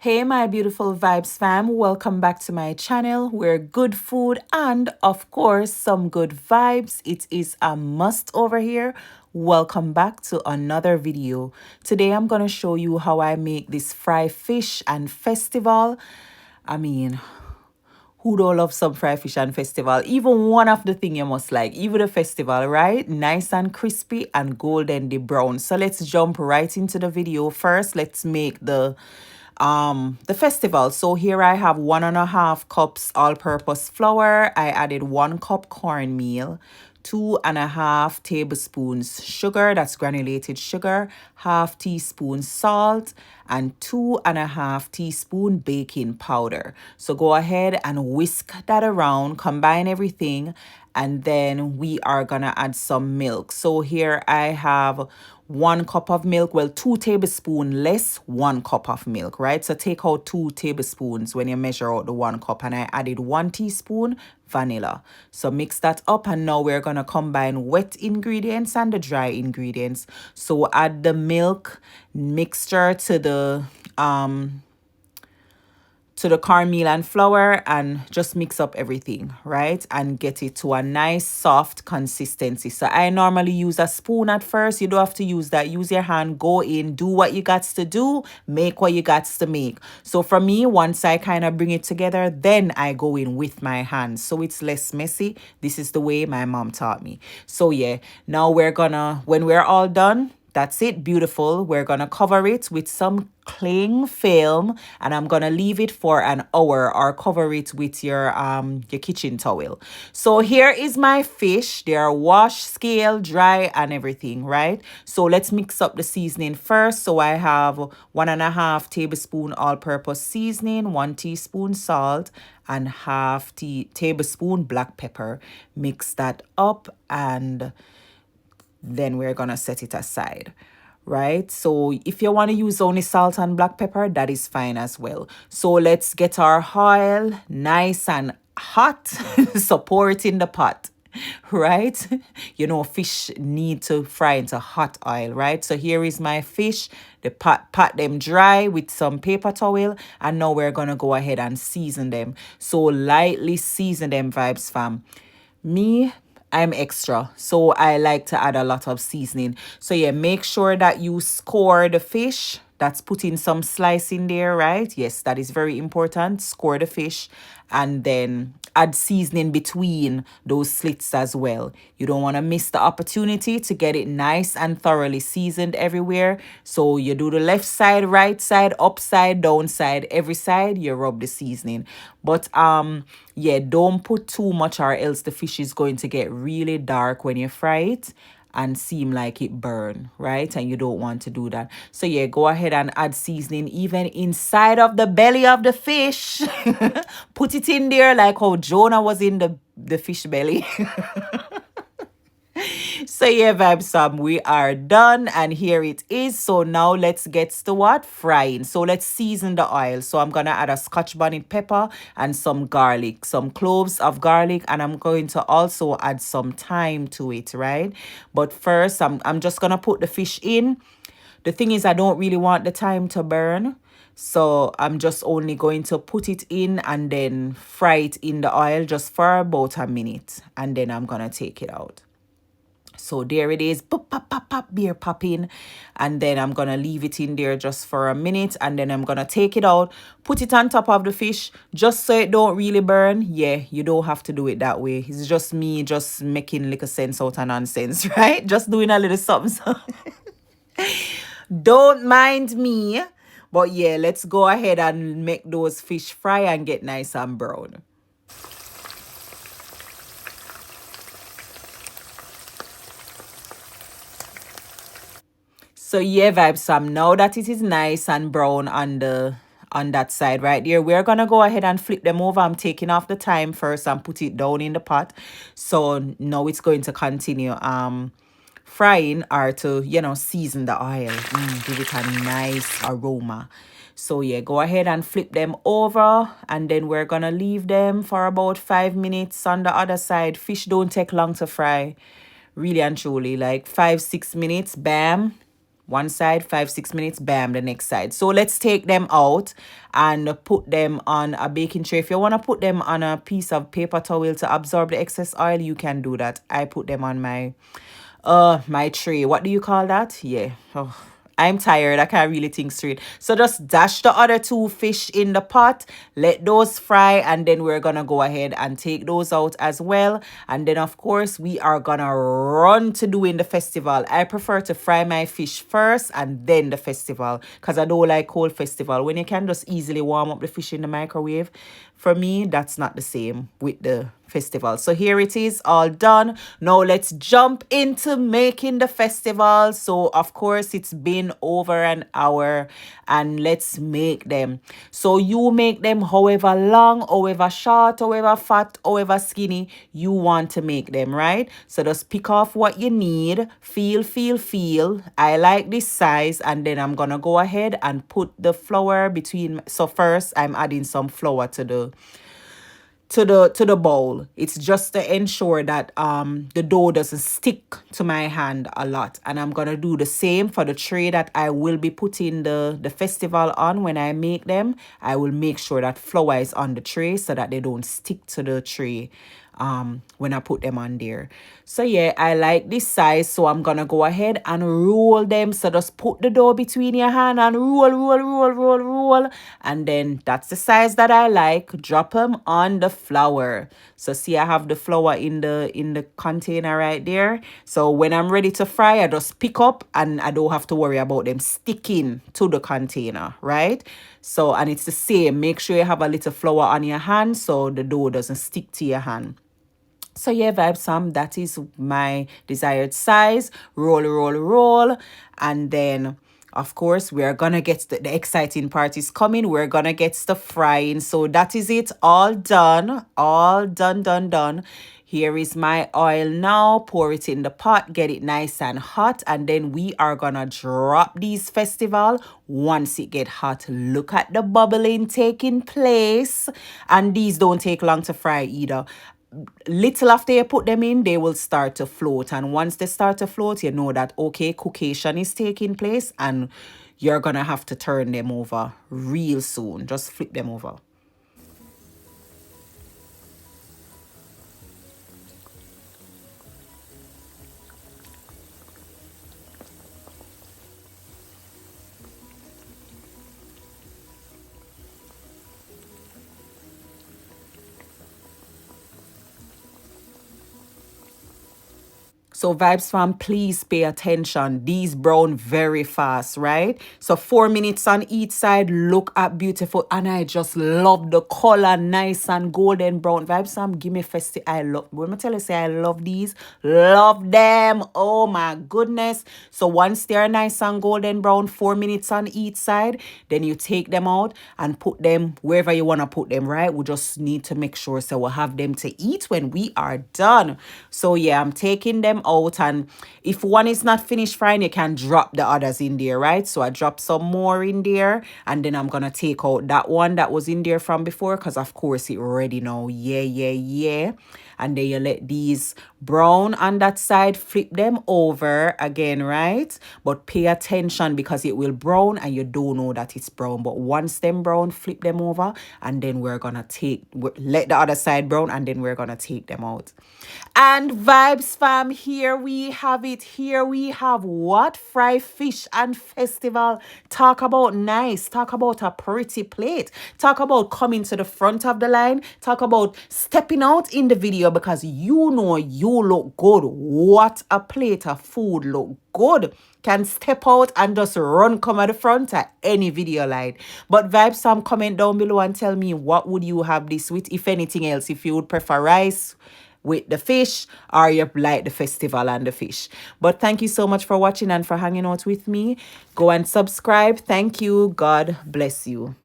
Hey, my beautiful Vibes fam, welcome back to my channel where good food and, of course, some good vibes. It is a must over here. Welcome back to another video. Today, I'm going to show you how I make this fried fish and festival. I mean, who don't love some fried fish and festival? Even one of the thing you must like, even the festival, right? Nice and crispy and golden brown. So let's jump right into the video. First, let's make the festival. So here I have 1.5 cups all-purpose flour. I added 1 cup cornmeal, 2.5 tablespoons sugar, that's granulated sugar, half teaspoon salt, and 2.5 teaspoon baking powder. So go ahead and whisk that around, combine everything, and then we are gonna add some milk. So here I have 1 cup of milk, well, 2 tablespoons less 1 cup of milk, right? So take out 2 tablespoons when you measure out the 1 cup, and I added 1 teaspoon vanilla. So mix that up, and now we're gonna combine wet ingredients and the dry ingredients. So add the milk mixture to the cornmeal and flour and just mix up everything, right? And get it to a nice soft consistency. So I normally use a spoon at first. You don't have to use that. Use your hand, go in, do what you got to do, make what you got to make. So for me, once I kind of bring it together, then I go in with my hands. So it's less messy. This is the way my mom taught me. So yeah, now when we're all done, that's it, beautiful. We're gonna cover it with some cling film, and I'm gonna leave it for an hour or cover it with your kitchen towel. So here is my fish. They are washed, scaled, dry, and everything, right? So let's mix up the seasoning first. So I have 1.5 tablespoon all-purpose seasoning, 1 teaspoon salt, and half tablespoon black pepper. Mix that up, and then we're gonna set it aside, right? So if you want to use only salt and black pepper, that is fine as well. So let's get our oil nice and hot. So pour it in the pot, right? Fish need to fry into hot oil, right? So here is my fish. The pat them dry with some paper towel, and now we're gonna go ahead and season them. So lightly season them, Vibes fam. I'm extra, so I like to add a lot of seasoning. So yeah, make sure that you score the fish. That's putting some slice in there, right? Yes, that is very important. Score the fish, and then add seasoning between those slits as well. You don't want to miss the opportunity to get it nice and thoroughly seasoned everywhere. So you do the left side, right side, upside, down side, every side you rub the seasoning. But yeah, don't put too much, or else the fish is going to get really dark when you fry it and seem like it burn, right? And you don't want to do that. So yeah, go ahead and add seasoning even inside of the belly of the fish. Put it in there like how Jonah was in the fish belly. So yeah, Vibes, we are done, and here it is. So now let's get to what? Frying. So let's season the oil. So I'm gonna add a Scotch bonnet pepper and some garlic, some cloves of garlic, and I'm going to also add some thyme to it, right? But first, I'm just gonna put the fish in. The thing is, I don't really want the thyme to burn. So I'm just only going to put it in and then fry it in the oil just for about a minute. And then I'm gonna take it out. So there it is, pop, pop, pop, pop, beer popping. And then I'm going to leave it in there just for a minute. And then I'm going to take it out, put it on top of the fish, just so it don't really burn. Yeah, you don't have to do it that way. It's just me just making little sense out of nonsense, right? Just doing a little something. Don't mind me. But yeah, let's go ahead and make those fish fry and get nice and brown. So yeah, Vibes, Sam, now that it is nice and brown on that side right there, we're gonna go ahead and flip them over. I'm taking off the thyme first and put it down in the pot. So now it's going to continue frying, or to season the oil, give it a nice aroma. So yeah, go ahead and flip them over, and then we're gonna leave them for about 5 minutes on the other side. Fish don't take long to fry, really and truly, like 5-6 minutes, bam, One side, 5 6 minutes, bam, the next side. So let's take them out and put them on a baking tray. If you want to put them on a piece of paper towel to absorb the excess oil, you can do that. I put them on my tray. What do you call that? Yeah. Oh, I'm tired. I can't really think straight. So just dash the other two fish in the pot, let those fry, and then we're gonna go ahead and take those out as well. And then of course we are gonna run to doing the festival. I prefer to fry my fish first and then the festival because I don't like cold festival. When you can just easily warm up the fish in the microwave, for me that's not the same with the festival. So here it is, all done. Now let's jump into making the festival. So of course it's been over an hour and let's make them. So you make them however long, however short, however fat, however skinny you want to make them, right? So just pick off what you need. Feel. I like this size, and then I'm gonna go ahead and put the flour between. So first I'm adding some flour to the bowl. It's just to ensure that the dough doesn't stick to my hand a lot. And I'm gonna do the same for the tray that I will be putting the festival on. When I make them, I will make sure that flour is on the tray so that they don't stick to the tray when I put them on there. So yeah, I like this size, so I'm gonna go ahead and roll them. So just put the dough between your hand and roll, and then that's the size that I like. Drop them on the flour. So see, I have the flour in the container right there. So when I'm ready to fry, I just pick up and I don't have to worry about them sticking to the container, right? So, and it's the same, make sure you have a little flour on your hand so the dough doesn't stick to your hand. So yeah, Vybz fam, that is my desired size. Roll. And then, of course, we're gonna get the exciting part is coming. We're gonna get stuff frying. So that is it. All done. All done. Here is my oil now. Pour it in the pot. Get it nice and hot. And then we are gonna drop these festival. Once it get hot, look at the bubbling taking place. And these don't take long to fry either. Little after you put them in, they will start to float, and once they start to float, you know that okay, cookation is taking place, and you're gonna have to turn them over real soon. Just flip them over. So Vybz fam, please pay attention. These brown very fast, right? So 4 minutes on each side. Look at beautiful. And I just love the color. Nice and golden brown. Vybz fam, give me festive. I love, when I tell you say I love these. Love them. Oh my goodness. So once they're nice and golden brown, 4 minutes on each side, then you take them out and put them wherever you want to put them, right? We just need to make sure so we'll have them to eat when we are done. So yeah, I'm taking them out, and if one is not finished frying, you can drop the others in there, right? So I drop some more in there, and then I'm gonna take out that one that was in there from before, because of course it ready now. Yeah. And then you let these brown on that side, flip them over again, right? But pay attention because it will brown and you don't know that it's brown. But once them brown, flip them over, and then we're gonna let the other side brown, and then we're gonna take them out. And Vybz fam, here we have it. Here we have what? Fry fish and festival. Talk about nice. Talk about a pretty plate. Talk about coming to the front of the line. Talk about stepping out in the video because you know you look good. What a plate of food look good. Can step out and just come at the front at any video line. But Vybz fam, comment down below and tell me what would you have this with, if anything else. If you would prefer rice with the fish, or you like the festival and the fish. But thank you so much for watching and for hanging out with me. Go and subscribe. Thank you. God bless you.